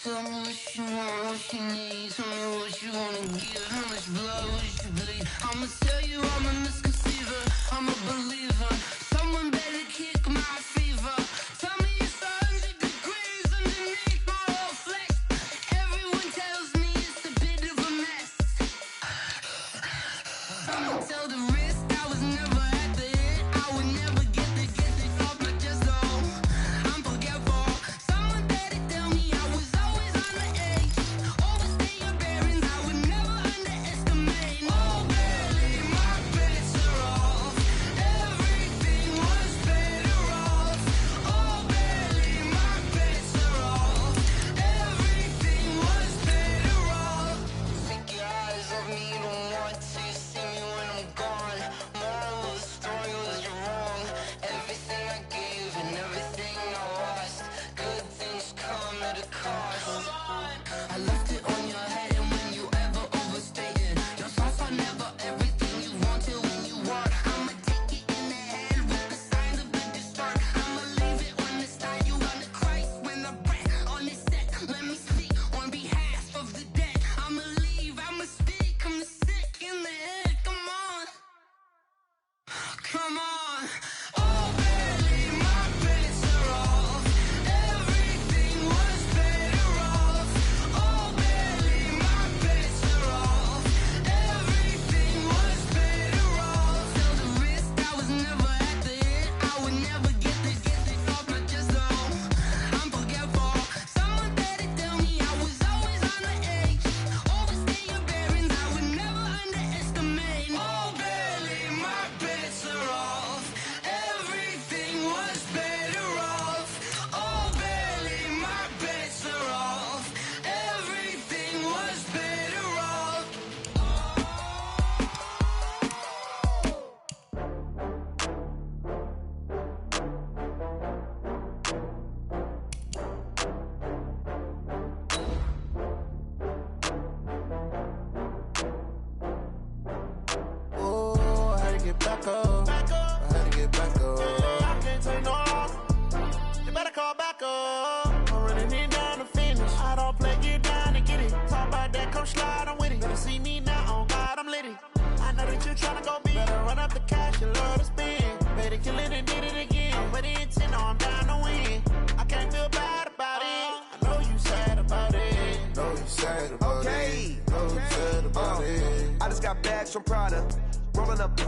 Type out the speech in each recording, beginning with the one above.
Tell me what you want, what you need. Tell me what you wanna give. How much blood would you bleed? I'ma tell you I'm a misconceiver. I'm a believer. Someone better kick my fever. Tell me it's 100 degrees underneath my whole flesh. Everyone tells me it's a bit of a mess. I'ma tell the risk I was never at the end. I would never get this off my chest though. I'm forgetful. Someone better tell me I was always on the edge. Overstay your bearings, I would never underestimate. Oh barely, my bets are off. Everything was better off. Oh barely, my bets are off. Everything was better off. Take your eyes off me, don't want to see me when I'm gone. Moral of the story was you're wrong. Everything I gave and everything I lost. Good things come at a cost. I left it on your head, and when you ever overstay it, your thoughts are never everything you want till when you want. I'ma take it in the head with the signs of the distort. I'ma leave it on the side. You on the Christ when the breath on this set. Let me speak on behalf of the dead. I'ma leave, I'ma speak. I'm sick in the head. Come on, come on. Oh, barely, my bets are off. Everything was better off. Oh, barely, my bets are off. Everything was better off. Tell the risk I was never at the end. I would never get this off my chest though. I'm forgetful. Someone better tell me I was always on the edge. Overstay your bearings, I would never underestimate. Oh, barely, my bets are off. Everything was better off. Oh, barely, my bets are off. Everything was better off. Oh, I had to get back up. I had to get back up. I can't take no loss. You better call back up. I'm running it down to finish. I don't play, get down and get it. Talk about that, come slide, I'm with it. Better see me now, on God, I'm litty. I know that you tryna go big. Better run up the cash, you love to spend. Better kill it and did it again. I'm with the intent, no, I'm down to win. I can't feel bad about it. I know you sad about it. Know you sad about Okay. it. Know you sad about it. I just got bags from Prada, rolling up.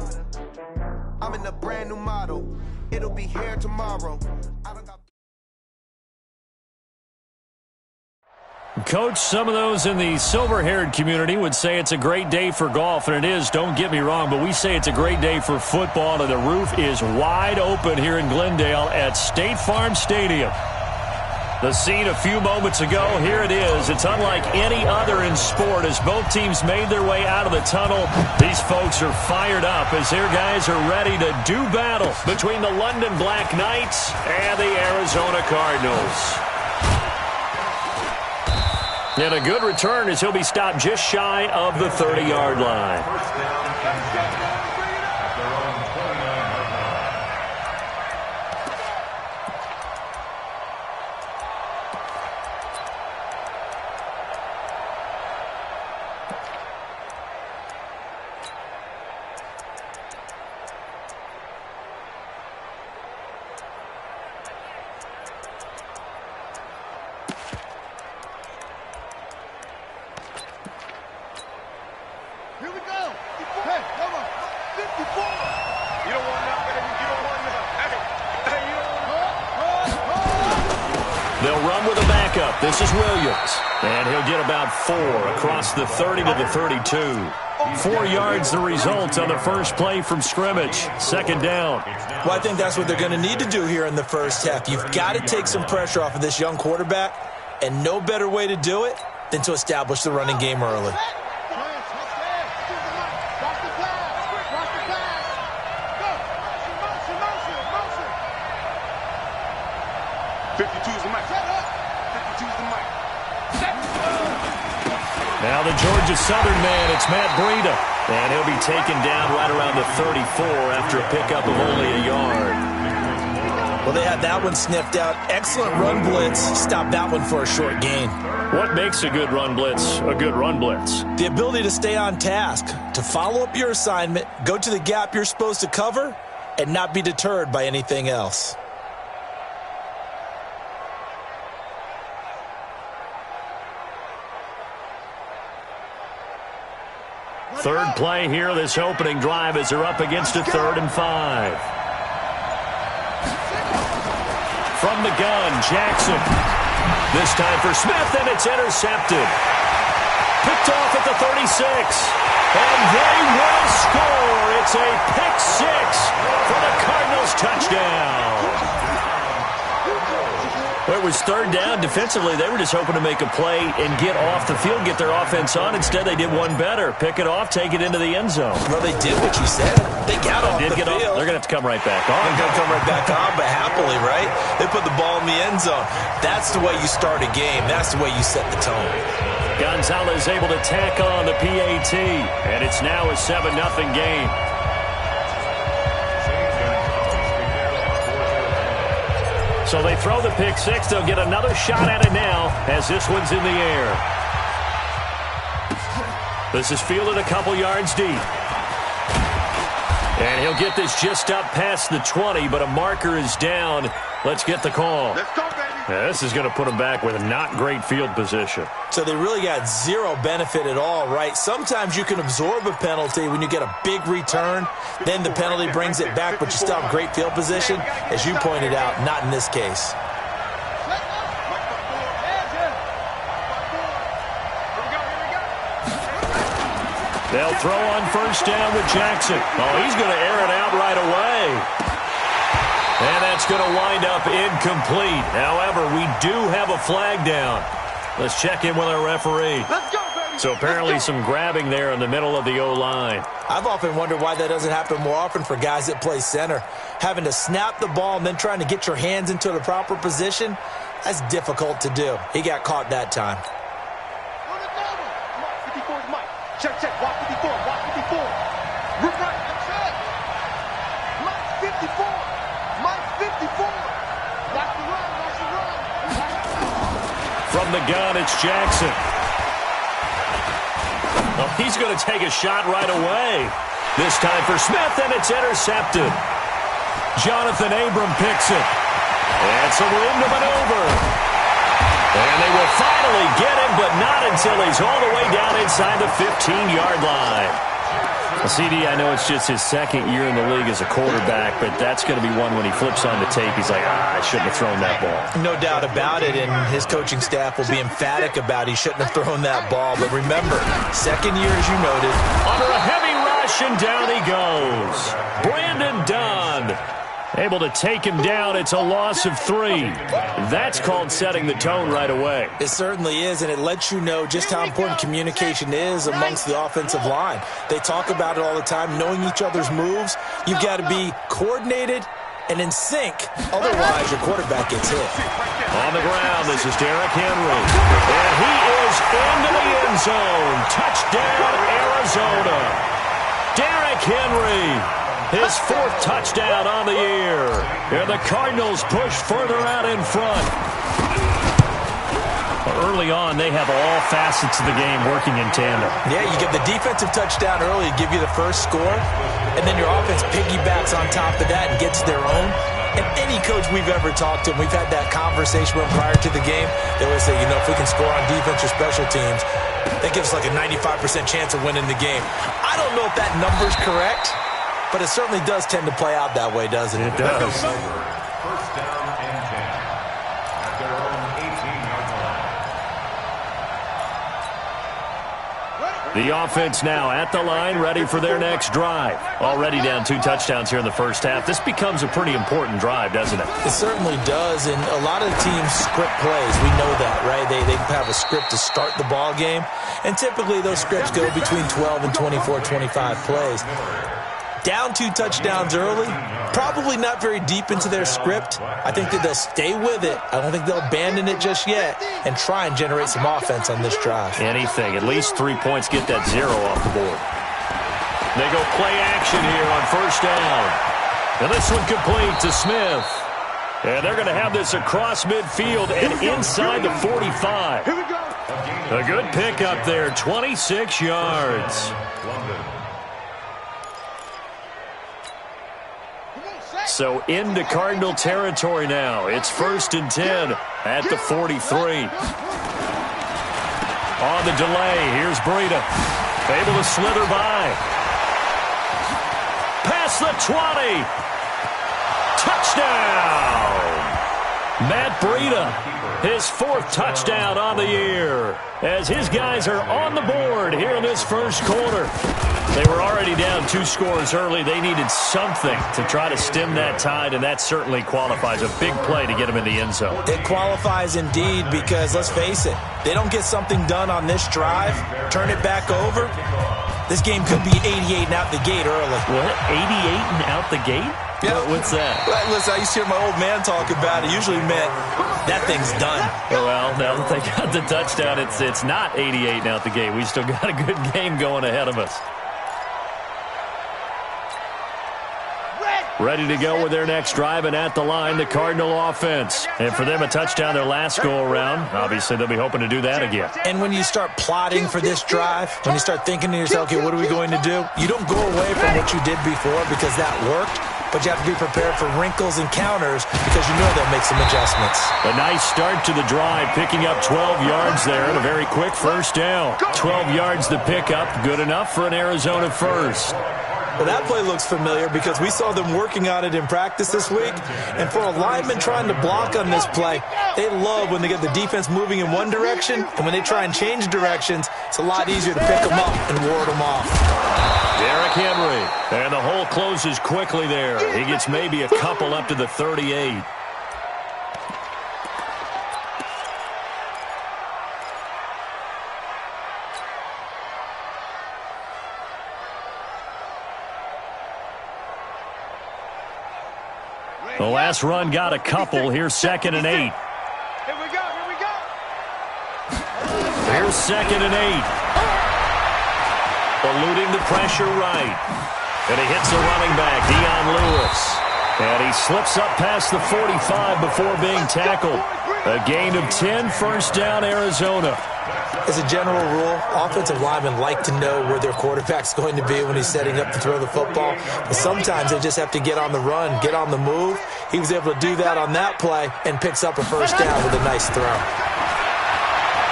I'm in a brand new model. It'll be here tomorrow. I don't got. Coach, some of those in the silver-haired community would say it's a great day for golf, and it is, don't get me wrong, but we say it's a great day for football, and the roof is wide open here in Glendale at State Farm Stadium. The scene a few moments ago, here it is. It's unlike any other in sport as both teams made their way out of the tunnel. These folks are fired up as their guys are ready to do battle between the London Black Knights and the Arizona Cardinals. And a good return as he'll be stopped just shy of the 30-yard line. Here we go. Hey, come on. 54. You don't want nothing. You don't want nothing. Hey, you don't want. They'll run with a backup. This is Williams. And he'll get about 4 across the 30 to the 32. 4 yards the result on the first play from scrimmage. Second down. Well, I think that's what they're going to need to do here in the first half. You've got to take some pressure off of this young quarterback, and no better way to do it than to establish the running game early. 52's the mic. 52's the mic. Now the Georgia Southern man, it's Matt Breida. And he'll be taken down right around the 34 after a pickup of only a yard. Well, they had that one sniffed out. Excellent run blitz. Stop that one for a short gain. What makes a good run blitz a good run blitz? The ability to stay on task, to follow up your assignment, go to the gap you're supposed to cover, and not be deterred by anything else. Third play here, this opening drive as they're up against a 3rd and 5. From the gun, Jackson. This time for Smith, and it's intercepted. Picked off at the 36. And they will score. It's a pick 6 for the Cardinals touchdown. Well, it was 3rd down. Defensively, they were just hoping to make a play and get off the field, get their offense on. Instead, they did one better. Pick it off, take it into the end zone. Well, they did what you said. They got off the field. They're going to have to come right back on. They're going to come right back on, but happily, right? They put the ball in the end zone. That's the way you start a game. That's the way you set the tone. Gonzalez able to tack on the PAT, and it's now a 7-0 game. So they throw the pick 6. They'll get another shot at it now as this one's in the air. This is fielded a couple yards deep. And he'll get this just up past the 20, but a marker is down. Let's get the call. Let's go, baby. Yeah, this is going to put them back with not great field position. So they really got zero benefit at all, right? Sometimes you can absorb a penalty when you get a big return. Then the penalty brings it back, but you still have great field position. As you pointed out, not in this case. They'll throw on 1st down with Jackson. Oh, he's going to air it out right away. And that's going to wind up incomplete. However, we do have a flag down. Let's check in with our referee. Let's go, baby. So apparently some grabbing there in the middle of the O-line. I've often wondered why that doesn't happen more often for guys that play center. Having to snap the ball and then trying to get your hands into the proper position, that's difficult to do. He got caught that time. 54 is Mike. Check. Walk 54. Walk 54. Root right. Mike 54. Mike 54. Watch the run. Watch the run. From the gun, it's Jackson. Oh, he's going to take a shot right away. This time for Smith, and it's intercepted. Jonathan Abram picks it. And some room to maneuver. And they will finally get him, but not until he's all the way down inside the 15-yard line. Well, CD, I know it's just his 2nd year in the league as a quarterback, but that's going to be one when he flips on the tape, he's like, I shouldn't have thrown that ball. No doubt about it, and his coaching staff will be emphatic about he shouldn't have thrown that ball. But remember, 2nd year, as you noted. Under a heavy rush, and down he goes. Brandon Dunn. Able to take him down. It's a loss of 3. That's called setting the tone right away. It certainly is, and it lets you know just how important communication is amongst the offensive line. They talk about it all the time, knowing each other's moves. You've got to be coordinated and in sync. Otherwise, your quarterback gets hit. On the ground, this is Derrick Henry. And he is into the end zone. Touchdown, Arizona. Derrick Henry. His 4th touchdown on the year. And the Cardinals push further out in front. Early on, they have all facets of the game working in tandem. Yeah, you get the defensive touchdown early, give you the first score, and then your offense piggybacks on top of that and gets their own. And any coach we've ever talked to, and we've had that conversation with prior to the game, they always say, you know, if we can score on defense or special teams, that gives us like a 95% chance of winning the game. I don't know if that number's correct, but it certainly does tend to play out that way, doesn't it? It does. First down and 10 at their own 18-yard line. The offense now at the line, ready for their next drive. Already down 2 touchdowns here in the first half. This becomes a pretty important drive, doesn't it? It certainly does, and a lot of the teams script plays. We know that, right? They have a script to start the ball game, and typically those scripts go between 12 and 24, 25 plays. Down 2 touchdowns early, probably not very deep into their script. I think that they'll stay with it. I don't think they'll abandon it just yet and try and generate some offense on this drive. Anything. At least 3 points, get that 0 off the board. They go play action here on 1st down. And this one complete to Smith. And they're going to have this across midfield and inside the 45. Here we go. A good pickup there, 26 yards. So into Cardinal territory now. It's 1st and 10 at the 43. On the delay, here's Breida. Able to slither by. Past the 20. Touchdown! Matt Breida, his 4th touchdown on the year. As his guys are on the board here in this first quarter. They were already down 2 scores early. They needed something to try to stem that tide, and that certainly qualifies. A big play to get them in the end zone. It qualifies indeed because, let's face it, they don't get something done on this drive, turn it back over, this game could be 88 and out the gate early. What? 88 and out the gate? Yeah. What's that? Listen, I used to hear my old man talk about it. Usually meant that thing's done. Well, now that they got the touchdown, it's not 88 and out the gate. We still got a good game going ahead of us. Ready to go with their next drive, and at the line, the Cardinal offense. And for them, a touchdown their last go-around. Obviously, they'll be hoping to do that again. And when you start plotting for this drive, when you start thinking to yourself, okay, what are we going to do? You don't go away from what you did before because that worked, but you have to be prepared for wrinkles and counters because you know they'll make some adjustments. A nice start to the drive, picking up 12 yards there and a very quick first down. 12 yards to pick up, good enough for an Arizona first. Well, that play looks familiar because we saw them working on it in practice this week. And for a lineman trying to block on this play, they love when they get the defense moving in one direction. And when they try and change directions, it's a lot easier to pick them up and ward them off. Derrick Henry. And the hole closes quickly there. He gets maybe a couple up to the 38. The last run got a couple. Here's 2nd and 8. Here we go. Here we go. Here's 2nd and 8. Eluding the pressure right. And he hits the running back, Dion Lewis. And he slips up past the 45 before being tackled. A gain of 10, first down, Arizona. As a general rule, offensive linemen like to know where their quarterback's going to be when he's setting up to throw the football. But sometimes they just have to get on the run, get on the move. He was able to do that on that play and picks up a first down with a nice throw.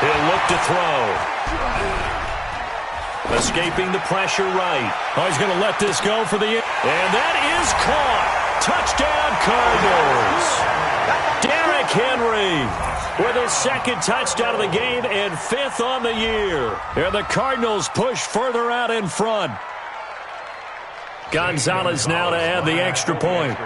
He'll look to throw. Escaping the pressure right. Oh, he's going to let this go for the... And that is caught. Touchdown, Cardinals. Derrick Henry with his 2nd touchdown of the game and 5th on the year. And the Cardinals push further out in front. Gonzalez now to add the extra point.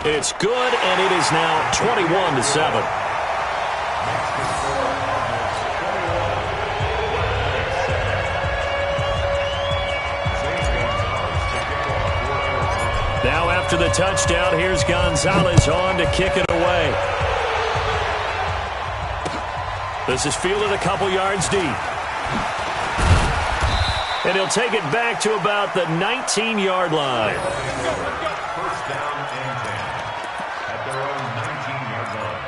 It's good, and it is now 21-7. Now after the touchdown, here's Gonzalez on to kick it away. This is fielded a couple yards deep. And he'll take it back to about the 19-yard line. First down and 10 at their own 19-yard line.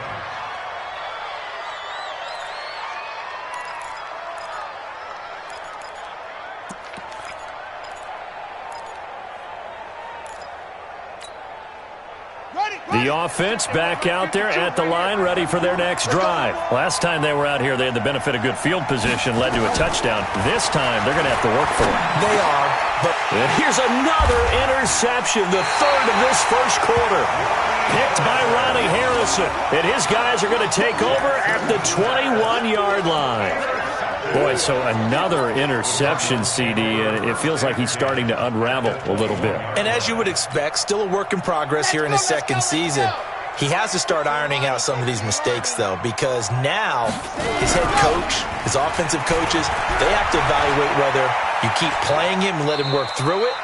The offense back out there at the line, ready for their next drive. Last time they were out here, they had the benefit of good field position, led to a touchdown. This time, they're going to have to work for it. They are, but... And here's another interception, the 3rd of this first quarter. Picked by Ronnie Harrison. And his guys are going to take over at the 21-yard line. Boy, so another interception, CD, and it feels like he's starting to unravel a little bit. And as you would expect, still a work in progress here in his 2nd season. He has to start ironing out some of these mistakes, though, because now his head coach, his offensive coaches, they have to evaluate whether you keep playing him and let him work through it,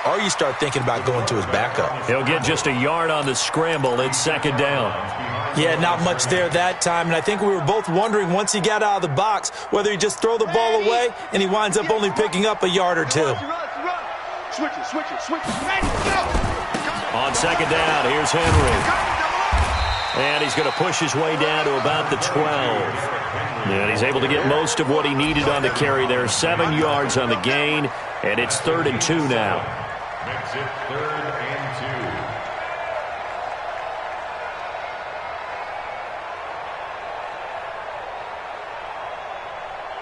or you start thinking about going to his backup. He'll get just a yard on the scramble. It's second down. Yeah, not much there that time, and I think we were both wondering once he got out of the box whether he just throw the ball away and he winds up only picking up a yard or two. Switch it. On second down, here's Henry. And he's going to push his way down to about the 12. And he's able to get most of what he needed on the carry there. 7 yards on the gain, and it's 3rd and 2 now. Makes it 3rd and 2.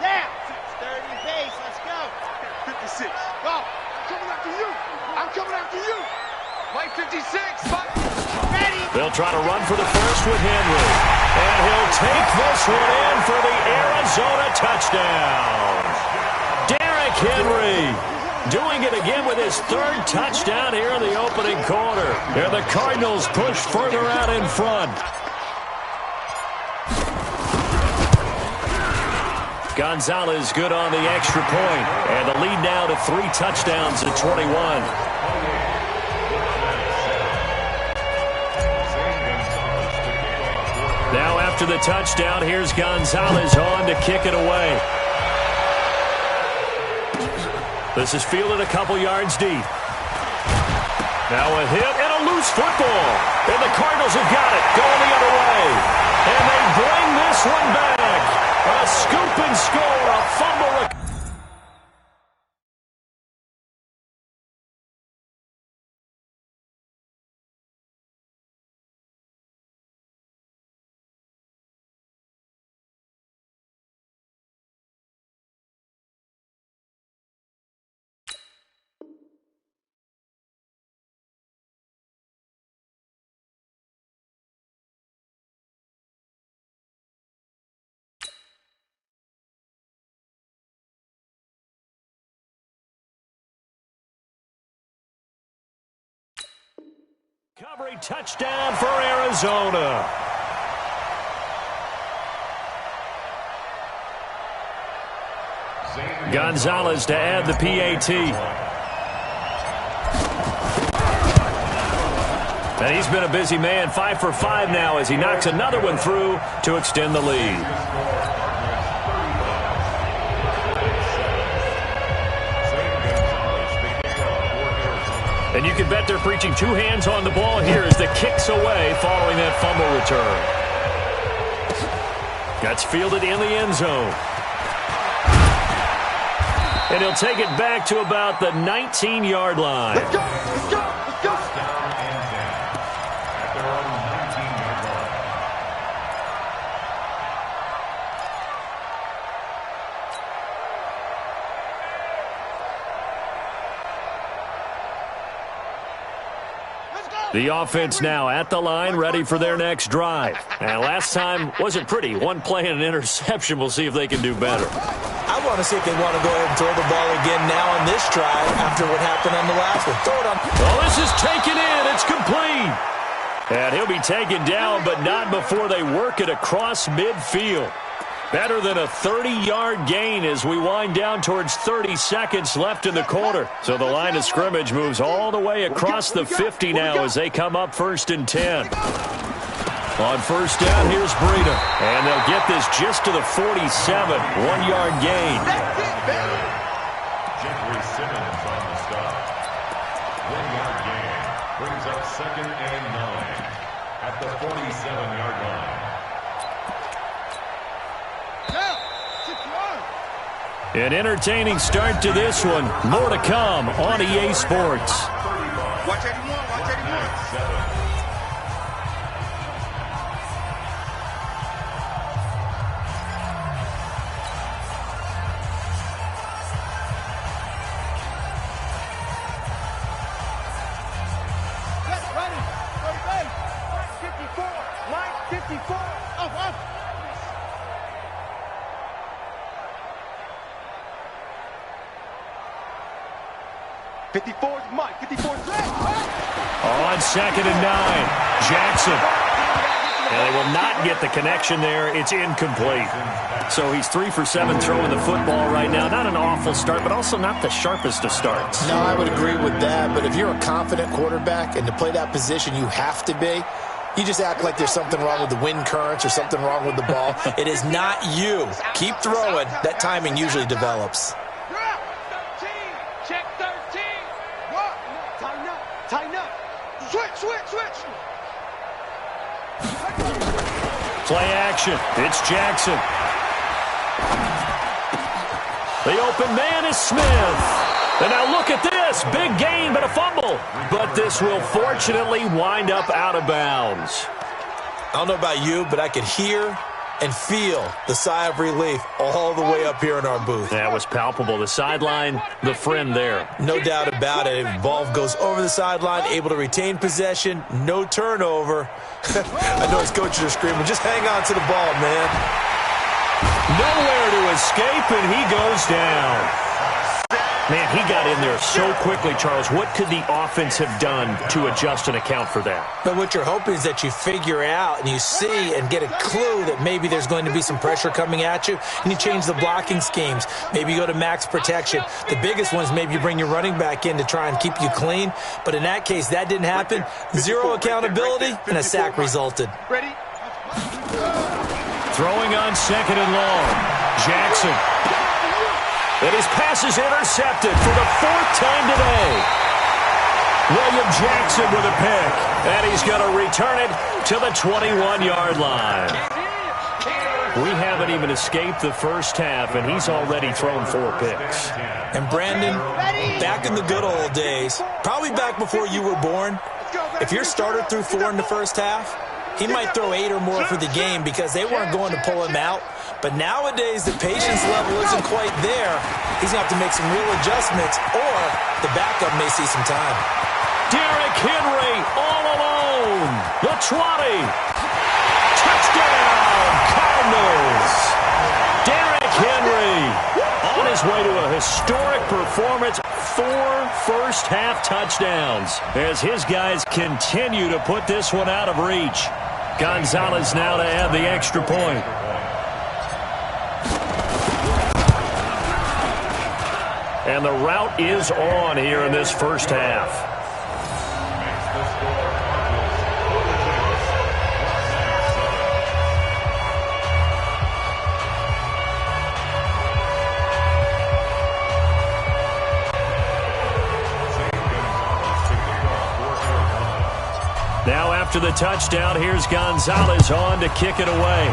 Down. 6:30 pace. Let's go. 56. Go. I'm coming after you. Mike 56. Ready. They'll try to run for the first with Henry. And he'll take this one in for the Arizona touchdown. Derrick Henry doing it again with his 3rd touchdown here in the opening quarter. And the Cardinals push further out in front. Gonzalez good on the extra point. And the lead now to 3 touchdowns at 21. Now after the touchdown, here's Gonzalez on to kick it away. This is fielded a couple yards deep. Now a hit and a loose football. And the Cardinals have got it going the other way. And they bring this one back. A scoop and score, a fumble. Recovery touchdown for Arizona. Gonzalez to add the PAT. And he's been a busy man, 5 for 5 now as he knocks another one through to extend the lead. And you can bet they're preaching 2 hands on the ball here as the kick's away following that fumble return. That's fielded in the end zone. And he'll take it back to about the 19-yard line. Let's go. Let's go. Let's go. Down and 10 at their own 19-yard line. The offense now at the line, ready for their next drive. And last time wasn't pretty. 1 play and an interception. We'll see if they can do better. I want to see if they want to go ahead and throw the ball again now on this drive after what happened on the last one. Throw it on. Well, this is taken in. It's complete. And he'll be taken down, but not before they work it across midfield. Better than a 30-yard gain as we wind down towards 30 seconds left in the quarter. So the line of scrimmage moves all the way across the 50 now as they come up 1st and 10. On 1st down, here's Breida. And they'll get this just to the 47. 1-yard gain. Jeffrey Simmons on the stop. 1-yard gain brings up 2nd and 9 at the 47-yard line. An entertaining start to this one. More to come on EA Sports. Watch 81. Watch 81. 7. Mike, 54 is Mike. 54 is On 2nd and 9, Jackson. And they will not get the connection there. It's incomplete. So he's 3 for 7 throwing the football right now. Not an awful start, but also not the sharpest of starts. No, I would agree with that. But if you're a confident quarterback and to play that position you have to be, you just act like there's something wrong with the wind currents or something wrong with the ball. It is not you. Keep throwing. That timing usually develops. Check 13. What? Tighten up. Tighten up. Switch. Play action. It's Jackson. The open man is Smith. And now look at this. Big gain, but a fumble. But this will fortunately wind up out of bounds. I don't know about you, but I could hear and feel the sigh of relief all the way up here in our booth. That was palpable. The sideline, the friend there. No doubt about it. Ball goes over the sideline, able to retain possession, no turnover. I know his coaches are screaming, just hang on to the ball, man. Nowhere to escape, and he goes down. Man, he got in there so quickly, Charles. What could the offense have done to adjust and account for that? But what you're hoping is that you figure out and you see and get a clue that maybe there's going to be some pressure coming at you, and you change the blocking schemes. Maybe you go to max protection. The biggest one is maybe you bring your running back in to try and keep you clean. But in that case, that didn't happen. Zero accountability, and a sack resulted. Ready? Throwing on 2nd and long. Jackson. And his pass is intercepted for the 4th time today. William Jackson with a pick. And he's going to return it to the 21-yard line. We haven't even escaped the first half, and he's already thrown 4 picks. And Brandon, back in the good old days, probably back before you were born, if your starter threw 4 in the first half, he might throw 8 or more for the game because they weren't going to pull him out. But nowadays, the patience level isn't quite there. He's going to have to make some real adjustments, or the backup may see some time. Derrick Henry all alone. The 20. Touchdown, Cardinals. Derrick Henry on his way to a historic performance. 4 first-half touchdowns as his guys continue to put this one out of reach. Gonzalez now to add the extra point. And the route is on here in this first half. Now after the touchdown, here's Gonzalez on to kick it away.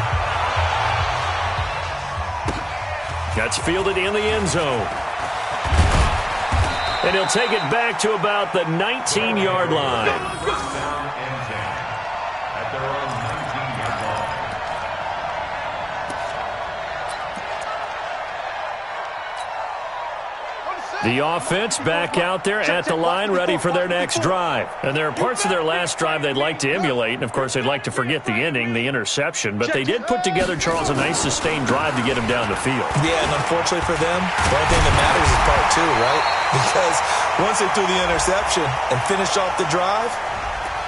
That's fielded in the end zone. And he'll take it back to about the 19-yard line. The offense back out there at the line, ready for their next drive. And there are parts of their last drive they'd like to emulate. And, of course, they'd like to forget the ending, the interception. But they did put together, Charles, a nice sustained drive to get him down the field. Yeah, and unfortunately for them, the only thing that matters is part 2, right? Because once they threw the interception and finished off the drive,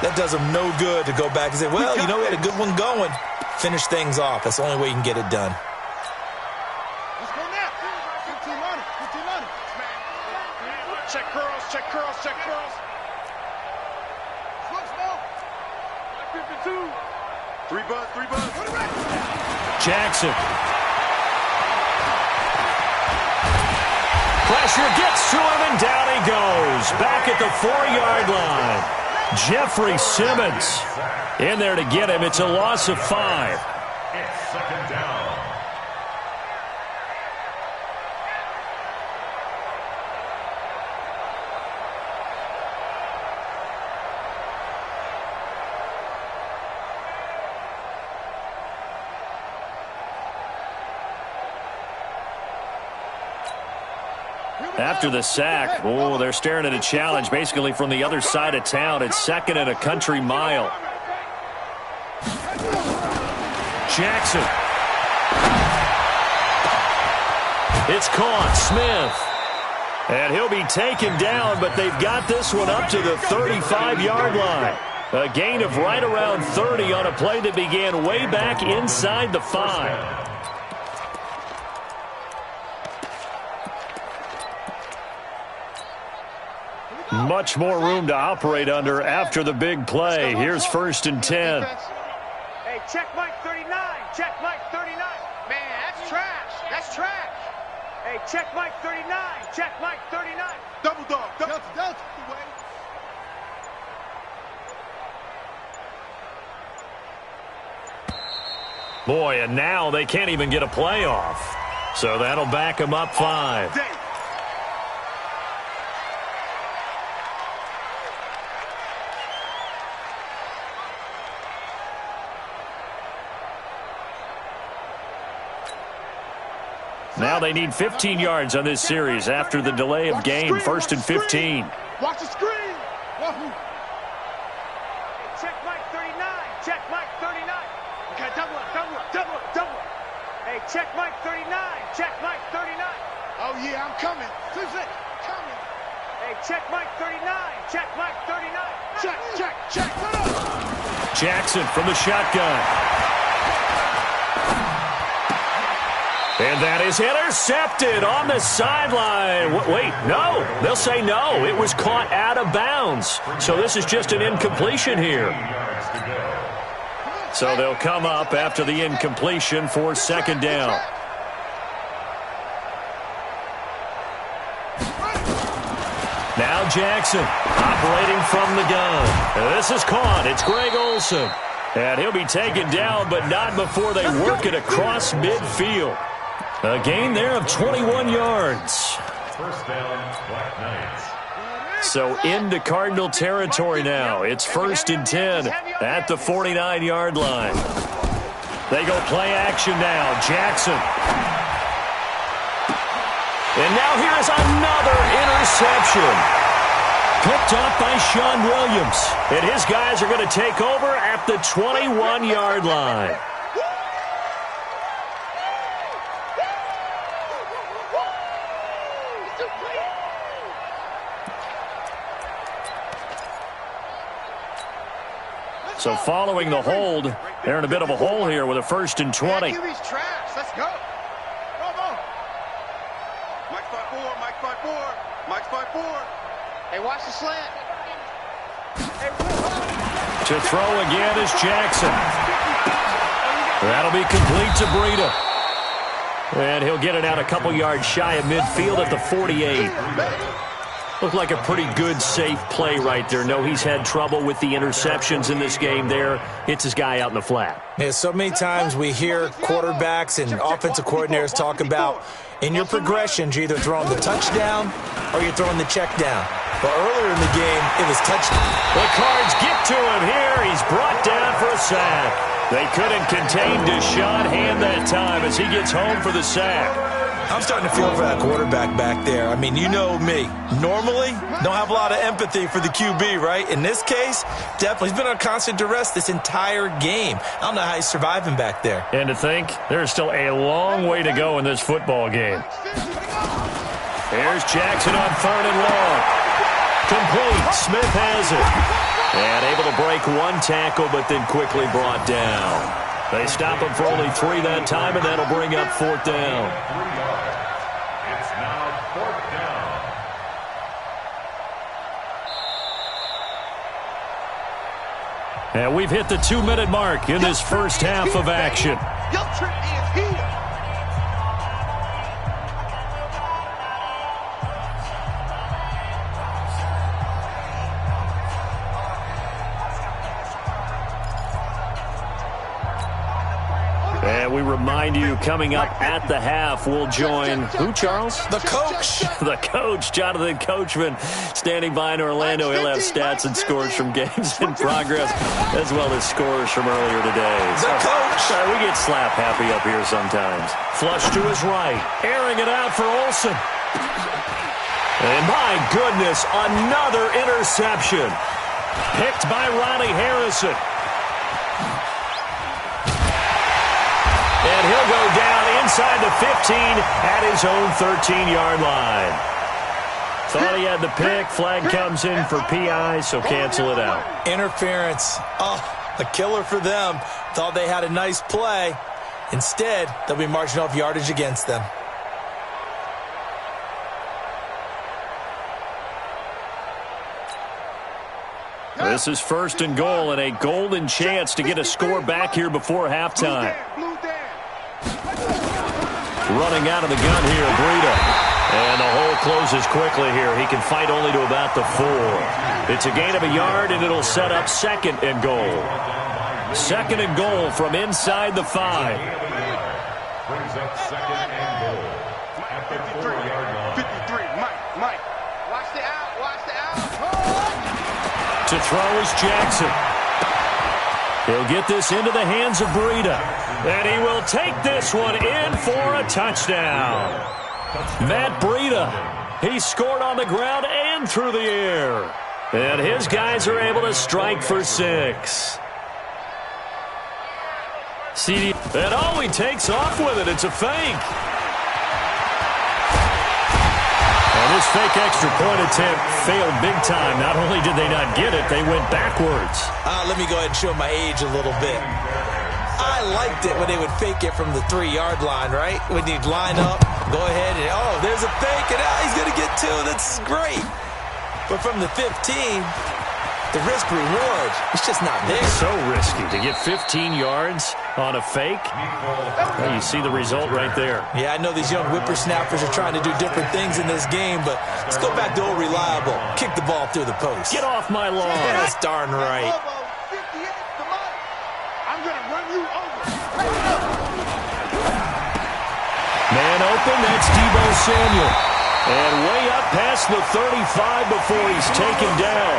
that does them no good to go back and say, well, you know, we had a good one going. Finish things off. That's the only way you can get it done. Check curls, check curls, check curls. Slow, slow. 52. 3 buzz. Jackson. Pressure gets to him, and down he goes. Back at the 4-yard line. Jeffrey Simmons in there to get him. It's a loss of 5. It's 2nd down. After the sack, they're staring at a challenge basically from the other side of town. It's 2nd and a country mile. Jackson. It's caught. Smith. And he'll be taken down, but they've got this one up to the 35-yard line. A gain of right around 30 on a play that began way back inside the 5. Much more room to operate under after the big play. Here's 1st and 10. Hey, check Mike 39. Check Mike 39. Man, that's trash. That's trash. Hey, check Mike 39. Check Mike 39. Double dog. Delta the way. Boy, and now they can't even get a play off. So that'll back them up 5. Now they need 15 yards on this series after the delay of game. 1st and 15. Watch the screen. Wahoo. Check Mike 39. Check Mike 39. Okay, double up. Hey, check Mike 39. Check Mike 39. Oh, yeah, I'm coming. Coming. Hey, check Mike 39. Check Mike 39. Check. Jackson from the shotgun. And that is intercepted on the sideline. Wait, no. They'll say no. It was caught out of bounds. So this is just an incompletion here. So they'll come up after the incompletion for 2nd down. Now Jackson operating from the gun. This is caught. It's Greg Olsen. And he'll be taken down, but not before they work it across midfield. A gain there of 21 yards. 1st down, Black Knights. So into Cardinal territory now. It's 1st and 10 at the 49-yard line. They go play action now. Jackson. And now here is another interception. Picked off by Sean Williams. And his guys are going to take over at the 21-yard line. So following the hold, they're in a bit of a hole here with a 1st and 20. QB's trash. Let's go. Come on. Mike 5-4. Mike 5-4. Hey, watch the slant. To throw again is Jackson. That'll be complete to Breida. And he'll get it out a couple yards shy of midfield at the 48. Looked like a pretty good, safe play right there. No, he's had trouble with the interceptions in this game there. Hits his guy out in the flat. Yeah, so many times we hear quarterbacks and offensive coordinators talk about in your progressions, you're either throwing the touchdown or you're throwing the check down. But earlier in the game, it was touchdown. The Cards get to him here. He's brought down for a sack. They couldn't contain Deshaun Hand that time as he gets home for the sack. I'm starting to feel for that quarterback back there. I mean, you know me. Normally, don't have a lot of empathy for the QB, right? In this case, definitely. He's been on constant duress this entire game. I don't know how he's surviving back there. And to think, there's still a long way to go in this football game. Here's Jackson on 3rd and long. Complete. Smith has it. And able to break one tackle, but then quickly brought down. They stop him for only 3 that time, and that'll bring up 4th down. It's now 4th down. And we've hit the 2-minute mark in this first half of action. Your trip is here. And we remind you, coming up at the half, we'll join who, Charles? The coach. The coach, Jonathan Coachman, standing by in Orlando. He'll have stats and scores from games in progress, as well as scores from earlier today. The coach. We get slap happy up here sometimes. Flush to his right, airing it out for Olsen. And my goodness, another interception. Picked by Ronnie Harrison. And he'll go down inside the 15 at his own 13-yard line. Thought he had the pick. Flag comes in for PI, so cancel it out. Interference. Oh, a killer for them. Thought they had a nice play. Instead, they'll be marching off yardage against them. This is 1st and goal and a golden chance to get a score back here before halftime. Running out of the gun here, Breida. And the hole closes quickly here. He can fight only to about the 4. It's a gain of a yard, and it'll set up 2nd and goal. 2nd and goal from inside the 5. Brings up 2nd and goal at the 4-yard line. 53, Mike. Watch the out. To throw is Jackson. He'll get this into the hands of Breida. And he will take this one in for a touchdown. Matt Breida. He scored on the ground and through the air. And his guys are able to strike for 6. CD. And he takes off with it. It's a fake. And this fake extra point attempt failed big time. Not only did they not get it, they went backwards. Let me go ahead and show my age a little bit. I liked it when they would fake it from the 3-yard line, right? When you'd line up, go ahead and, there's a fake, and he's going to get 2. That's great. But from the 15, the risk-reward, it's just not there. It's so risky to get 15 yards on a fake. Well, you see the result right there. Yeah, I know these young whippersnappers are trying to do different things in this game, but let's go back to old reliable. Kick the ball through the post. Get off my lawn. That's darn right. I'm going to run you over. Man open, that's Deebo Samuel. And way up past the 35 before he's taken down.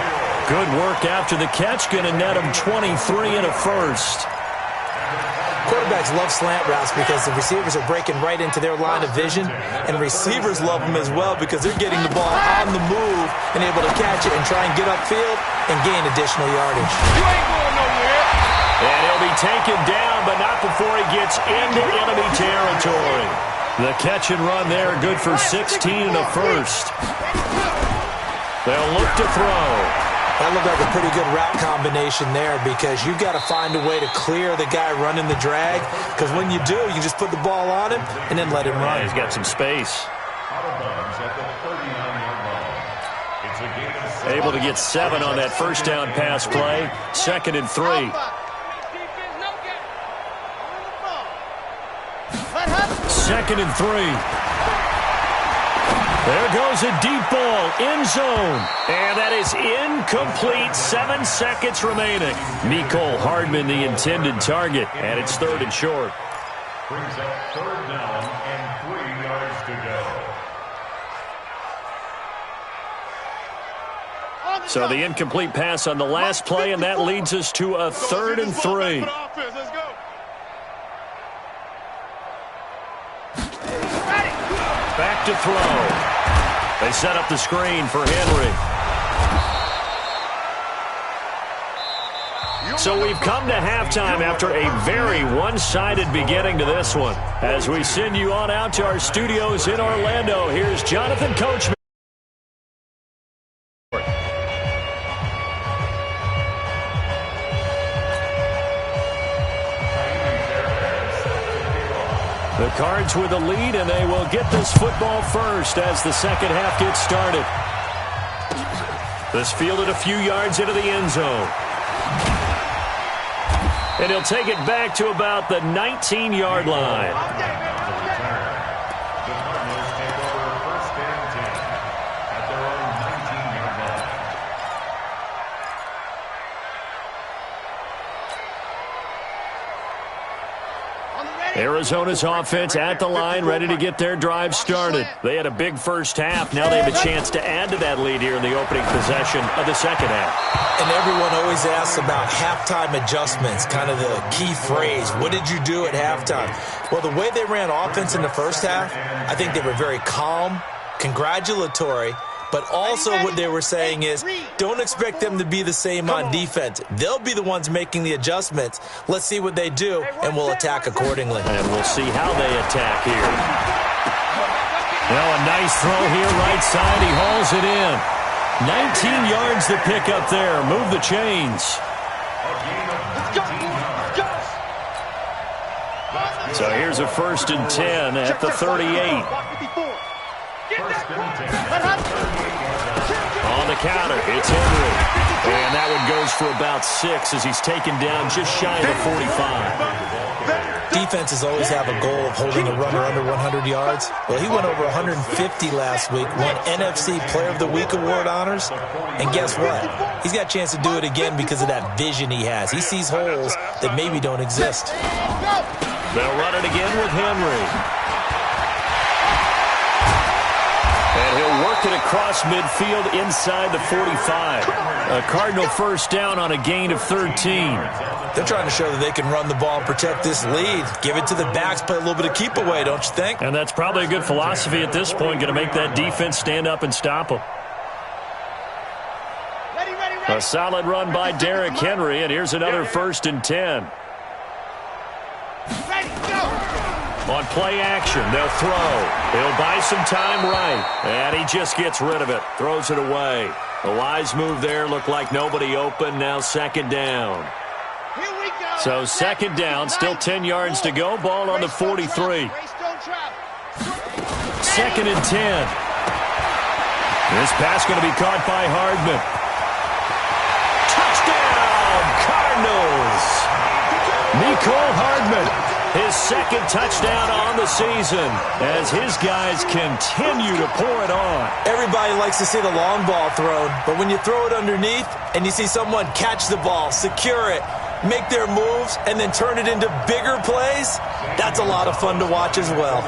Good work after the catch. Going to net him 23 and a first. Quarterbacks love slant routes because the receivers are breaking right into their line of vision, and receivers love them as well because they're getting the ball on the move and able to catch it and try and get upfield and gain additional yardage. You ain't going nowhere. And he'll be taken down, but not before he gets into enemy territory. The catch and run there, good for 16 and a first. They'll look to throw. That looked like a pretty good route combination there because you've got to find a way to clear the guy running the drag, because when you do, you just put the ball on him and then let him run. Yeah, he's got some space. Out of bounds at the 39-yard line. It's a gain of 7. Able to get 7 on that first down pass play. 2nd and 3. 2nd and 3. There goes a deep ball, end zone. And that is incomplete. 7 seconds remaining. Mecole Hardman, the intended target. And it's 3rd and short. Brings up 3rd down and 3 yards to go. So the incomplete pass on the last play, and that leads us to a 3rd and 3. Back to throw. They set up the screen for Henry. So we've come to halftime after a very one-sided beginning to this one. As we send you on out to our studios in Orlando, here's Jonathan Coachman. The Cards with the lead, and they will get this football first as the second half gets started. This fielded a few yards into the end zone. And he'll take it back to about the 19-yard line. Arizona's offense at the line, ready to get their drive started. They had a big first half. Now they have a chance to add to that lead here in the opening possession of the second half. And everyone always asks about halftime adjustments, kind of the key phrase. What did you do at halftime? Well, the way they ran offense in the first half, I think they were very calm, congratulatory, but also what they were saying is don't expect them to be the same on defense. They'll be the ones making the adjustments. Let's see what they do, and we'll attack accordingly. And we'll see how they attack here. Well, a nice throw here, right side. He hauls it in. 19 yards to pick up there. Move the chains. So here's a 1st and 10 at the 38. On the counter. It's Henry. And that one goes for about 6 as he's taken down just shy of the 45. Defenses always have a goal of holding a runner under 100 yards. Well, he went over 150 last week, won NFC Player of the Week award honors. And guess what? He's got a chance to do it again because of that vision he has. He sees holes that maybe don't exist. They'll run it again with Henry. And he'll work it across midfield inside the 45. A Cardinal first down on a gain of 13. They're trying to show that they can run the ball and protect this lead. Give it to the backs, play a little bit of keep away, don't you think? And that's probably a good philosophy at this point, going to make that defense stand up and stop them. A solid run by Derrick Henry, and here's another 1st and 10. On play action, they'll throw. He'll buy some time right, and he just gets rid of it. Throws it away. A wise move there. Looked like nobody open. Now 2nd down. So 2nd down, still 10 yards to go. Ball on the 43. 2nd and 10. This pass going to be caught by Hardman. Touchdown, Cardinals! Mecole Hardman, his 2nd touchdown on the season as his guys continue to pour it on. Everybody likes to see the long ball thrown, but when you throw it underneath and you see someone catch the ball, secure it, make their moves, and then turn it into bigger plays, that's a lot of fun to watch as well.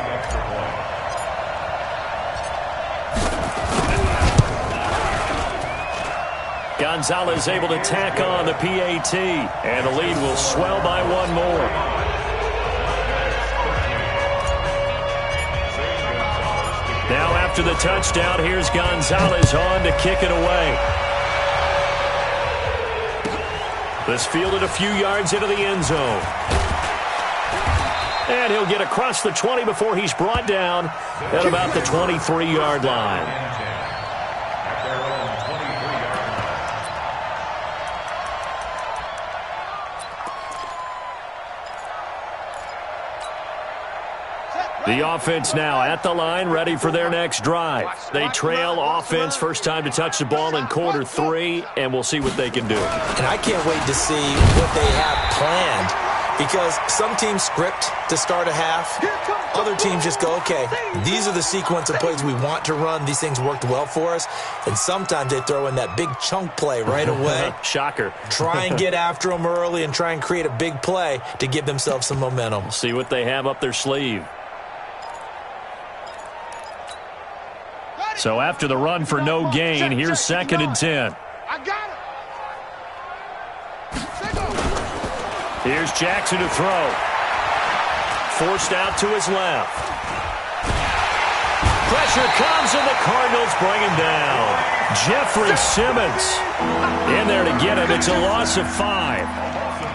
Gonzalez able to tack on the PAT, and the lead will swell by 1 more. Now after the touchdown, here's Gonzalez on to kick it away. This fielded a few yards into the end zone. And he'll get across the 20 before he's brought down at about the 23-yard line. The offense now at the line, ready for their next drive. They trail offense, first time to touch the ball in quarter 3, and we'll see what they can do. And I can't wait to see what they have planned, because some teams script to start a half. Other teams just go, okay, these are the sequence of plays we want to run. These things worked well for us. And sometimes they throw in that big chunk play right away. Shocker. Try and get after them early and try and create a big play to give themselves some momentum. See what they have up their sleeve. So after the run for no gain, here's 2nd and 10. Here's Jackson to throw. Forced out to his left. Pressure comes, and the Cardinals bring him down. Jeffrey Simmons in there to get him. It's a loss of 5.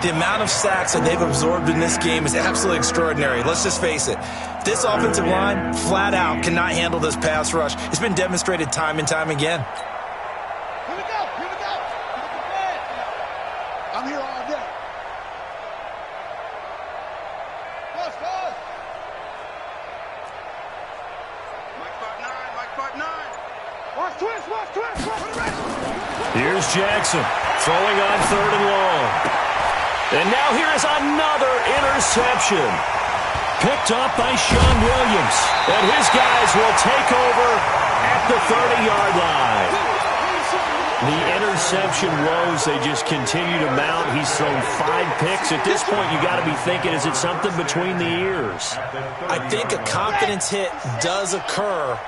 The amount of sacks that they've absorbed in this game is absolutely extraordinary. Let's just face it. This offensive line, flat out, cannot handle this pass rush. It's been demonstrated time and time again. Here we go. I'm here all day. Go. Mike 5-9. Watch twist. Here's Jackson throwing on 3rd and long. And now here is another interception. Picked up by Sean Williams. And his guys will take over at the 30-yard line. The interception woes, they just continue to mount. He's thrown 5 picks. At this point, you got to be thinking, is it something between the ears? I think a confidence hit does occur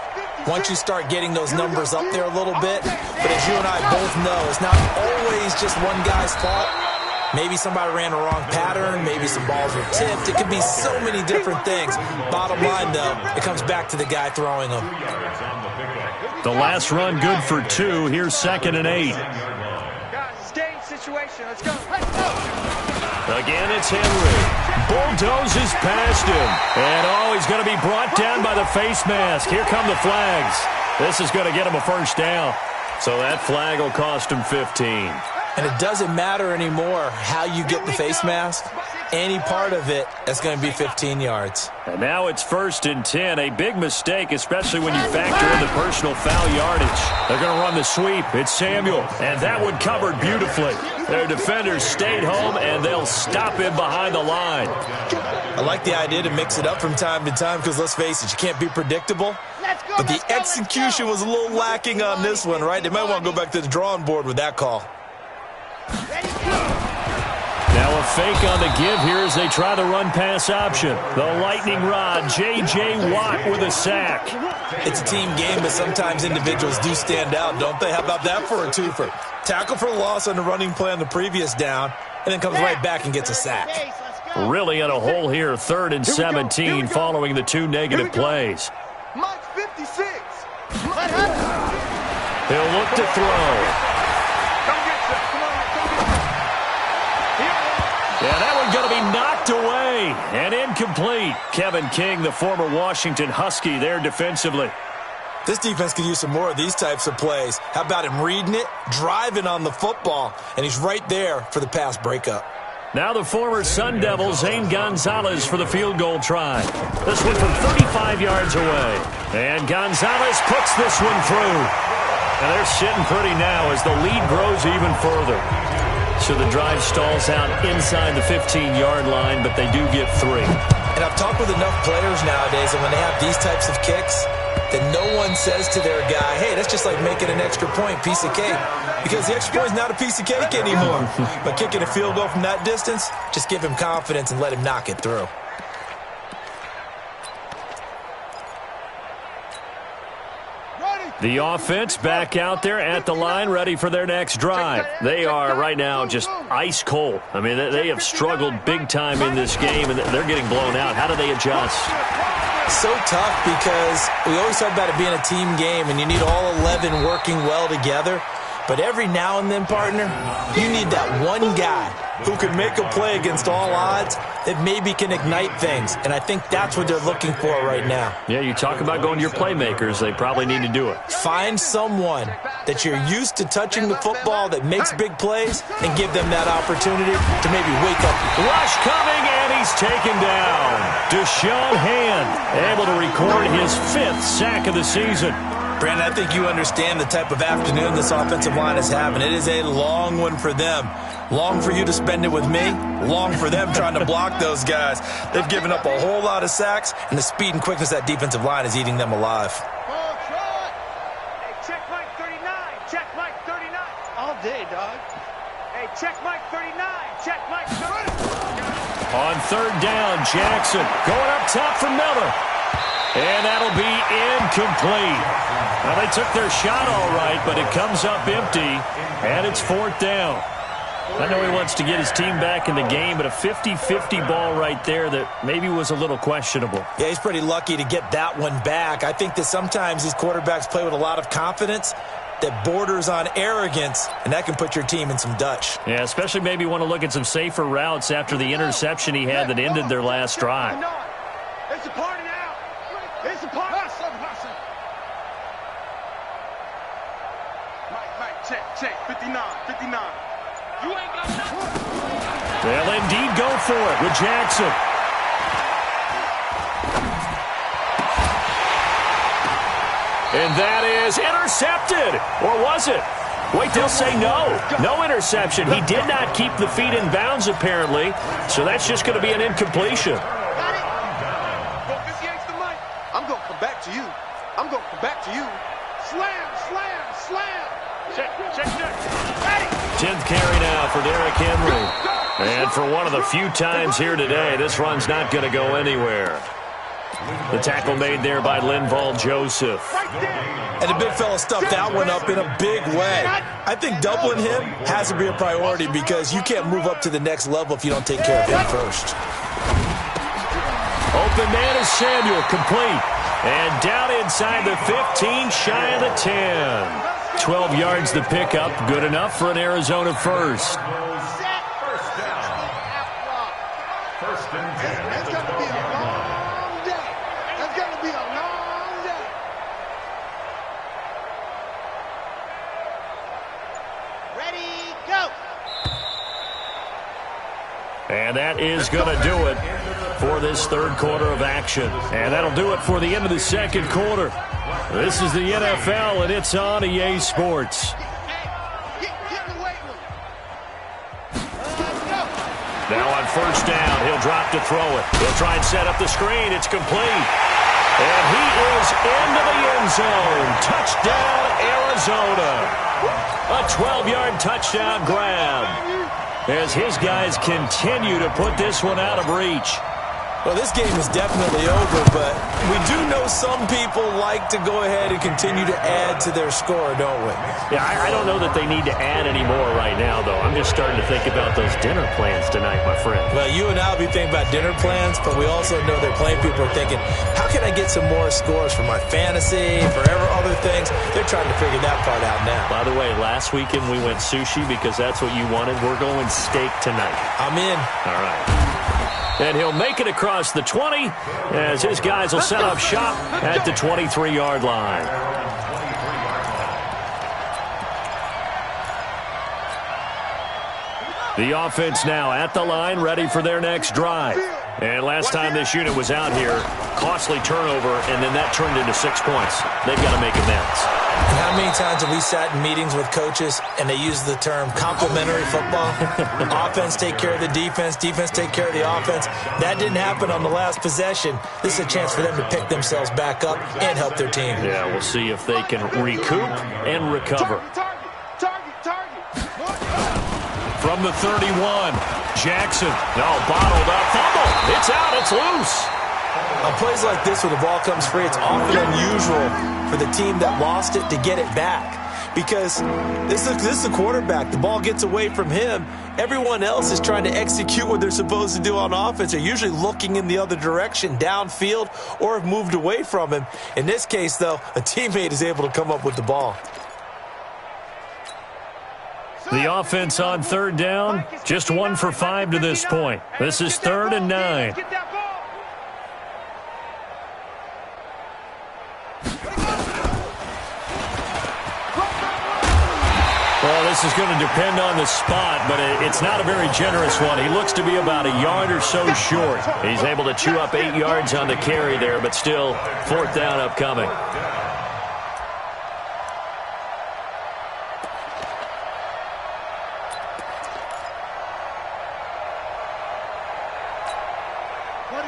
once you start getting those numbers up there a little bit. But as you and I both know, it's not always just one guy's fault. Maybe somebody ran a wrong pattern. Maybe some balls were tipped. It could be so many different things. Bottom line, though, it comes back to the guy throwing them. The last run good for 2. Here's 2nd and 8. Guys, it's game situation. Let's go. Again, it's Henry. Bulldozes past him. And, he's going to be brought down by the face mask. Here come the flags. This is going to get him a first down. So that flag will cost him 15. And it doesn't matter anymore how you get the face mask. Any part of it is going to be 15 yards. And now it's 1st and 10. A big mistake, especially when you factor in the personal foul yardage. They're going to run the sweep. It's Samuel. And that one covered beautifully. Their defenders stayed home, and they'll stop him behind the line. I like the idea to mix it up from time to time because, let's face it, you can't be predictable. But the execution was a little lacking on this one, right? They might want to go back to the drawing board with that call. Now a fake on the give here as they try the run-pass option. The lightning rod, J.J. Watt with a sack. It's a team game, but sometimes individuals do stand out, don't they? How about that for a twofer? Tackle for loss on the running play on the previous down, and then comes right back and gets a sack. Really in a hole here, 3rd and 17 following the 2 negative plays. Mike 56. He'll look to throw. Yeah, that one's going to be knocked away and incomplete. Kevin King, the former Washington Husky, there defensively. This defense could use some more of these types of plays. How about him reading it, driving on the football, and he's right there for the pass breakup. Now the former Sun Devil, Zane Gonzalez, for the field goal try. This one from 35 yards away. And Gonzalez puts this one through. And they're sitting pretty now as the lead grows even further. So the drive stalls out inside the 15-yard line, but they do get 3. And I've talked with enough players nowadays, and when they have these types of kicks, that no one says to their guy, hey, that's just like making an extra point, piece of cake. Because the extra point is not a piece of cake anymore. But kicking a field goal from that distance, just give him confidence and let him knock it through. The offense back out there at the line, ready for their next drive. They are right now just ice cold. I mean, they have struggled big time in this game, and they're getting blown out. How do they adjust? So tough because we always talk about it being a team game, and you need all 11 working well together. But every now and then, partner, you need that one guy who can make a play against all odds that maybe can ignite things. And I think that's what they're looking for right now. Yeah, you talk about going to your playmakers. They probably need to do it. Find someone that you're used to touching the football that makes big plays and give them that opportunity to maybe wake up. Rush coming, and he's taken down. Deshaun Hand able to record his 5th sack of the season. Brandon, I think you understand the type of afternoon this offensive line is having. It is a long one for them. Long for you to spend it with me. Long for them trying to block those guys. They've given up a whole lot of sacks, and the speed and quickness of that defensive line is eating them alive. Hey, check Mike 39. Check Mike 39. All day, dog. Hey, check Mike 39. Check Mike 39. On 3rd down, Jackson going up top for Miller. And that'll be incomplete. Now, they took their shot all right, but it comes up empty, and it's 4th down. I know he wants to get his team back in the game, but a 50-50 ball right there that maybe was a little questionable. Yeah, he's pretty lucky to get that one back. I think that sometimes these quarterbacks play with a lot of confidence that borders on arrogance, and that can put your team in some Dutch. Yeah, especially maybe want to look at some safer routes after the interception he had that ended their last drive. It's a party now. It's a party. Mike, check. 59. You ain't got nothing. They'll indeed go for it with Jackson. And that is intercepted. Or was it? Wait, they'll say no. No interception. He did not keep the feet in bounds, apparently. So that's just going to be an incompletion. Got it. Focus, gangsta Mike. I'm going to come back to you. Slam. Check. 10th carry now for Derrick Henry. And for one of the few times here today, this run's not going to go anywhere. The tackle made there by Linval Joseph. And the big fella stuffed that one up in a big way. I think doubling him has to be a priority because you can't move up to the next level if you don't take care of him first. Open man is Samuel, complete. And down inside the 15, shy of the 10. 12 yards the pickup, good enough for an Arizona first. First and 10. It's going to be a long day. It's going to be a long day. Ready, And that is going to do it for this third quarter of action. And that'll do it for the end of the second quarter. This is the NFL, and it's on EA Sports. Now on first down, he'll drop to throw it. He'll try and set up the screen. It's complete. And he is into the end zone. Touchdown, Arizona. A 12-yard touchdown grab as his guys continue to put this one out of reach. Well, this game is definitely over, but we do know some people like to go ahead and continue to add to their score, don't we? Yeah, I don't know that they need to add any more right now, though. I'm just starting to think about those dinner plans tonight, my friend. Well, you and I will be thinking about dinner plans, but we also know they're playing people are thinking, how can I get some more scores for my fantasy, for other things? They're trying to figure that part out now. By the way, last weekend we went sushi because that's what you wanted. We're going steak tonight. I'm in. All right. And he'll make it across the 20 as his guys will set up shop at the 23-yard line. The offense now at the line, ready for their next drive. And last time this unit was out here, costly turnover, and then that turned into 6 points. They've got to make amends. And how many times have we sat in meetings with coaches and they use the term complementary football? Offense take care of the defense, defense take care of the offense. That didn't happen on the last possession. This is a chance for them to pick themselves back up and help their team. Yeah, we'll see if they can recoup and recover. From the 31, Jackson. No, bottled up. Fumble. It's out. It's loose. On plays like this where the ball comes free, it's often unusual for the team that lost it to get it back. Because this is the quarterback. The ball gets away from him. Everyone else is trying to execute what they're supposed to do on offense. They're usually looking in the other direction, downfield, or have moved away from him. In this case, though, a teammate is able to come up with the ball. The offense on third down, just 1 for 5 to this point. This is 3rd and 9. Well, this is going to depend on the spot, but it's not a very generous one. He looks to be about a yard or so short. He's able to chew up 8 yards on the carry there, but still 4th down upcoming.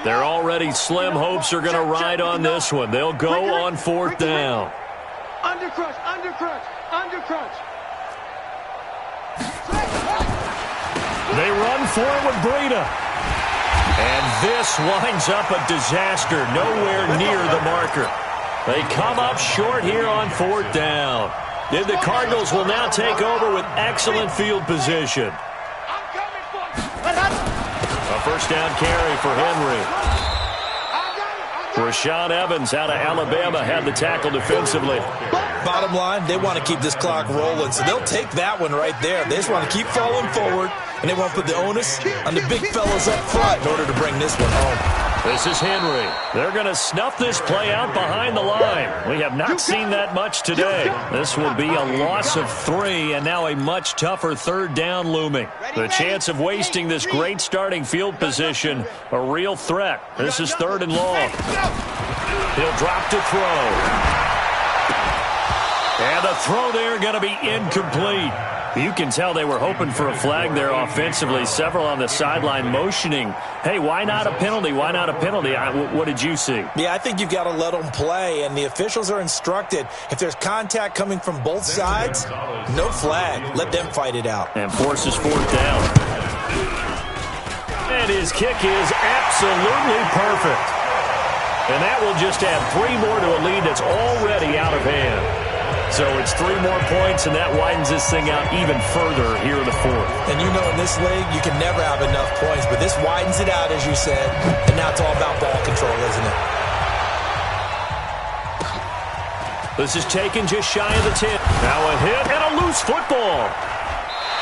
They're already slim hopes are going to ride on this one. They'll go on 4th down. Undercrunch, undercrunch, undercrunch. They run for it with Breida. And this winds up a disaster, nowhere near the marker. They come up short here on 4th down. And the Cardinals will now take over with excellent field position. A first down carry for Henry. Rashaan Evans out of Alabama had the tackle defensively. Bottom line, they want to keep this clock rolling, so they'll take that one right there. They just want to keep falling forward, and they want to put the onus on the big fellas up front in order to bring this one home. This is Henry. They're going to snuff this play out behind the line. We have not seen that much today. This will be a loss of 3, and now a much tougher 3rd down looming. The chance of wasting this great starting field position, a real threat. This is 3rd and long. He'll drop to throw. And the throw there going to be incomplete. You can tell they were hoping for a flag there offensively. Several on the sideline motioning, hey, why not a penalty? Why not a penalty? What did you see? Yeah, I think you've got to let them play, and the officials are instructed. If there's contact coming from both sides, no flag. Let them fight it out. And forces 4th down. And his kick is absolutely perfect. And that will just add 3 more to a lead that's already out of hand. So it's 3 more points, and that widens this thing out even further here in the 4th. And you know in this league, you can never have enough points, but this widens it out, as you said, and now it's all about ball control, isn't it? This is taken just shy of the 10. Now a hit and a loose football.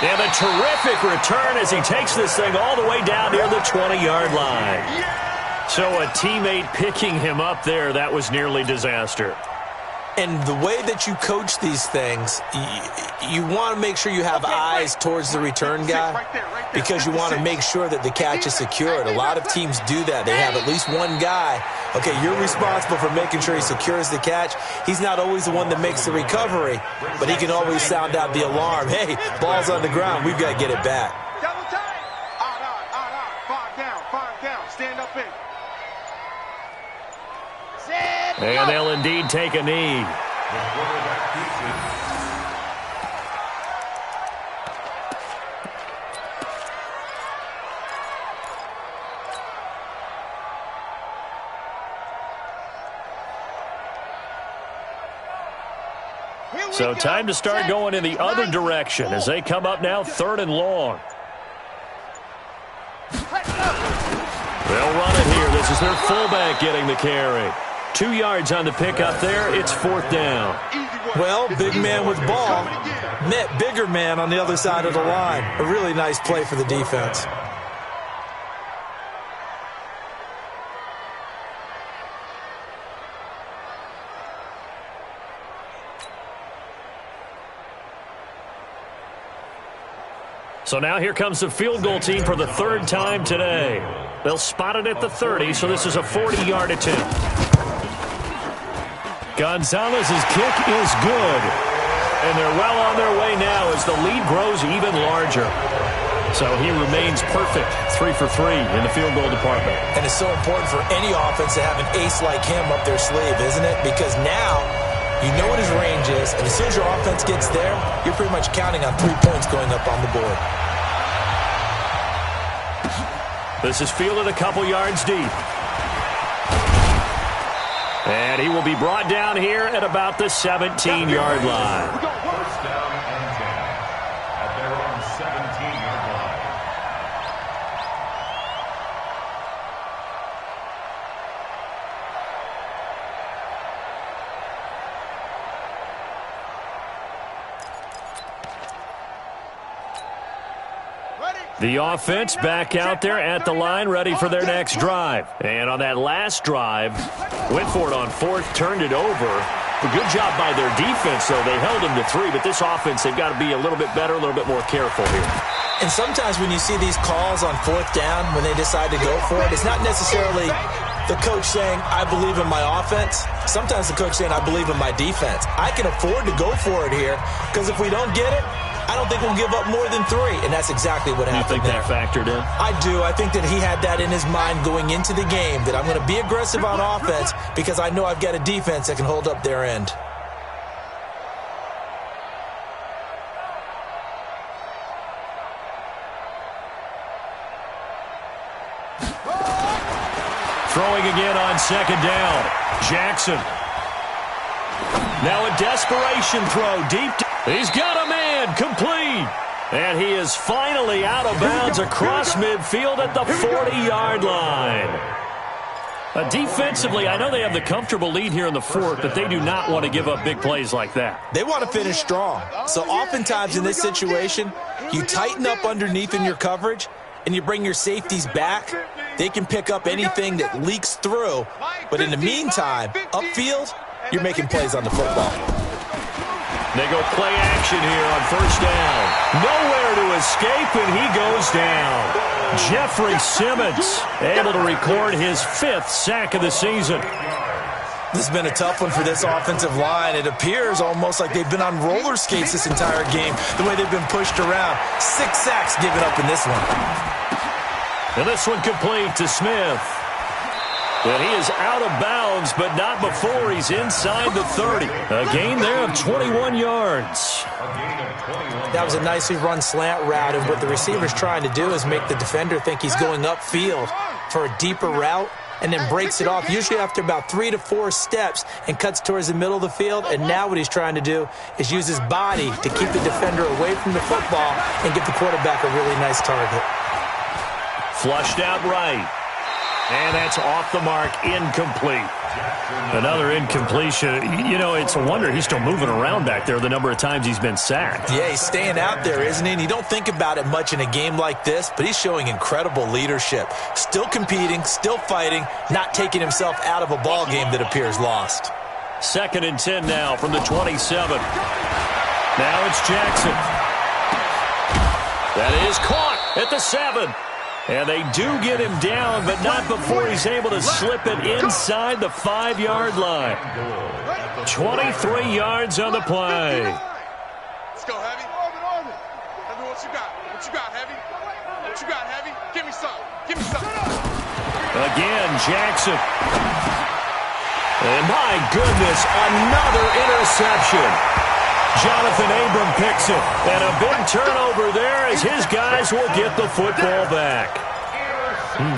And a terrific return as he takes this thing all the way down near the 20-yard line. So a teammate picking him up there, that was nearly disaster. And the way that you coach these things, you want to make sure you have eyes towards the return guy because you want to make sure that the catch is secured. A lot of teams do that. They have at least one guy. Okay, you're responsible for making sure he secures the catch. He's not always the one that makes the recovery, but he can always sound out the alarm. Hey, ball's on the ground. We've got to get it back. Double time. Five down. Stand up in. And they'll indeed take a knee. So time to start going in the other direction as they come up now 3rd and long. They'll run it here. This is their fullback getting the carry. 2 yards on the pickup there. It's 4th down. Well, big man with ball met bigger man on the other side of the line. A really nice play for the defense. So now here comes the field goal team for the 3rd time today. They'll spot it at the 30, so this is a 40-yard attempt. Gonzalez's kick is good. And they're well on their way now as the lead grows even larger. So he remains perfect, 3 for 3 in the field goal department. And it's so important for any offense to have an ace like him up their sleeve, isn't it? Because now you know what his range is, and as soon as your offense gets there, you're pretty much counting on 3 points going up on the board. This is fielded a couple yards deep. And he will be brought down here at about the 17-yard line. First down and 10 at their own 17-yard line. The offense back out there at the line, ready for their next drive. And on that last drive, went for it on 4th, turned it over. A good job by their defense, though. They held them to 3, but this offense, they've got to be a little bit better, a little bit more careful here. And sometimes when you see these calls on 4th down, when they decide to go for it, it's not necessarily the coach saying, I believe in my offense. Sometimes the coach saying, I believe in my defense. I can afford to go for it here, because if we don't get it, I don't think we'll give up more than 3, and that's exactly what happened. You think that factored in? I do. I think that he had that in his mind going into the game, that I'm going to be aggressive on offense because I know I've got a defense that can hold up their end. Throwing again on 2nd down. Jackson. Now a desperation throw deep. He's got a man, complete. And he is finally out of bounds across midfield at the 40-yard line. Defensively, I know they have the comfortable lead here in the 4th, but they do not want to give up big plays like that. They want to finish strong. So oftentimes in this situation, you tighten up underneath in your coverage, and you bring your safeties back. They can pick up anything that leaks through. But in the meantime, upfield, you're making plays on the football. They go play action here on 1st down. Nowhere to escape, and he goes down. Jeffrey Simmons able to record his 5th sack of the season. This has been a tough one for this offensive line. It appears almost like they've been on roller skates this entire game, the way they've been pushed around. 6 sacks given up in this one. And this one complete to Smith. And he is out of bounds, but not before he's inside the 30. A gain there of 21 yards. That was a nicely run slant route, and what the receiver's trying to do is make the defender think he's going upfield for a deeper route, and then breaks it off, usually after about 3 to 4 steps, and cuts towards the middle of the field. And now what he's trying to do is use his body to keep the defender away from the football and give the quarterback a really nice target. Flushed out right. And that's off the mark, incomplete. Another incompletion. You know, it's a wonder he's still moving around back there the number of times he's been sacked. Yeah, he's staying out there, isn't he? And you don't think about it much in a game like this, but he's showing incredible leadership. Still competing, still fighting, not taking himself out of a ball game that appears lost. 2nd and 10 now from the 27. Now it's Jackson. That is caught at the 7. And they do get him down, but not before he's able to slip it inside the 5-yard line. 23 yards on the play. Let's go, Heavy. Heavy, what you got? What you got, Heavy? What you got, Heavy? Give me some. Give me some. Again, Jackson. And my goodness, another interception. Jonathan Abram picks it. And a big turnover there as his guys will get the football back.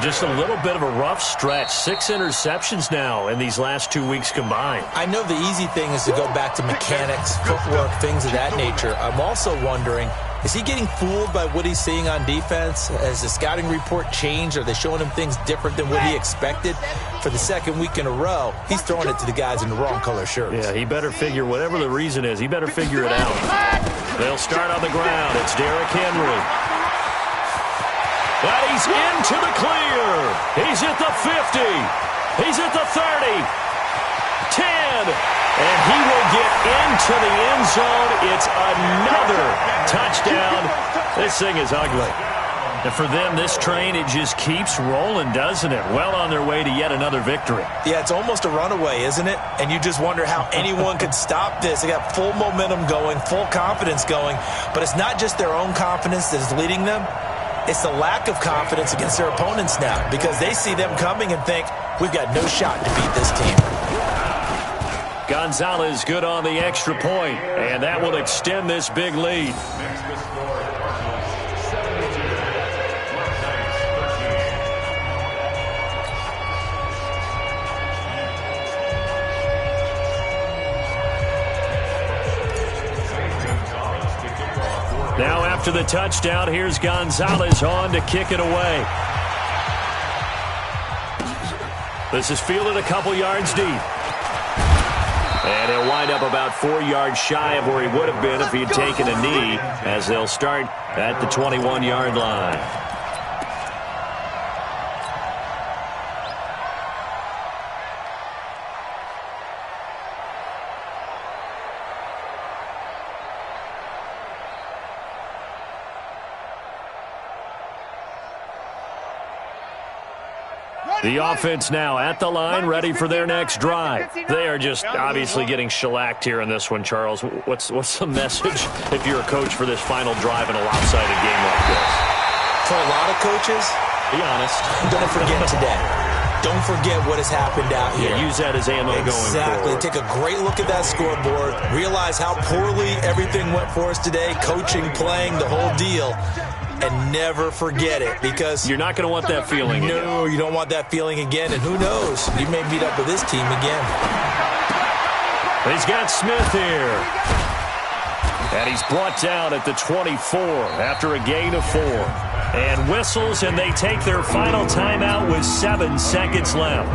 Just a little bit of a rough stretch. 6 interceptions now in these last 2 weeks combined. I know the easy thing is to go back to mechanics, footwork, things of that nature. I'm also wondering, is he getting fooled by what he's seeing on defense? Has the scouting report changed? Are they showing him things different than what he expected? For the 2nd week in a row, he's throwing it to the guys in the wrong color shirts. Yeah, he better figure, whatever the reason is, he better figure it out. They'll start on the ground. It's Derrick Henry. And he's into the clear. He's at the 50. He's at the 30. 10. And he will get into the end zone. It's another touchdown. This thing is ugly. And for them, this train, it just keeps rolling, doesn't it? Well on their way to yet another victory. Yeah, it's almost a runaway, isn't it? And you just wonder how anyone could stop this. They got full momentum going, full confidence going. But it's not just their own confidence that is leading them. It's the lack of confidence against their opponents now because they see them coming and think, we've got no shot to beat this team. Gonzalez good on the extra point, and that will extend this big lead. Now after the touchdown, here's Gonzalez on to kick it away. This is fielded a couple yards deep. And he'll wind up about 4 yards shy of where he would have been if he had taken a knee, as they'll start at the 21-yard line. The offense now at the line, ready for their next drive. They are just obviously getting shellacked here in this one, Charles. What's the message if you're a coach for this final drive in a lopsided game like this? For a lot of coaches, be honest, don't forget today. Don't forget what has happened out here. Yeah, use that as ammo going forward. Exactly. Take a great look at that scoreboard. Realize how poorly everything went for us today. Coaching, playing, the whole deal. And never forget it, because you're not going to want that feeling again. No, you don't want that feeling again. And who knows? You may meet up with this team again. He's got Smith here. And he's brought down at the 24 after a gain of 4. And whistles, and they take their final timeout with 7 seconds left.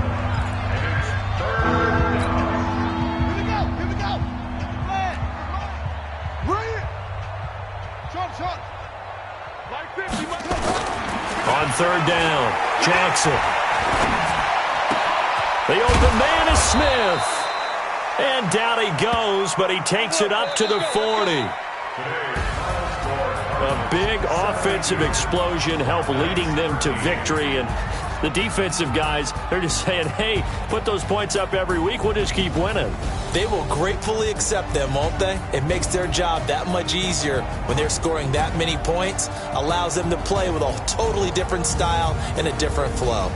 Here we go. Bring it. Shot. On 3rd down, Jackson. The open man is Smith. And down he goes, but he takes it up to the 40. A big offensive explosion helped leading them to victory. And the defensive guys, they're just saying, hey, put those points up every week. We'll just keep winning. They will gratefully accept them, won't they? It makes their job that much easier when they're scoring that many points. Allows them to play with a totally different style and a different flow.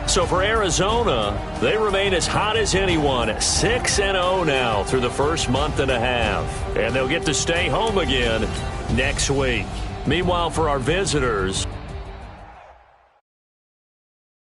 So for Arizona, they remain as hot as anyone, 6-0 now through the first month and a half. And they'll get to stay home again next week. Meanwhile, for our visitors,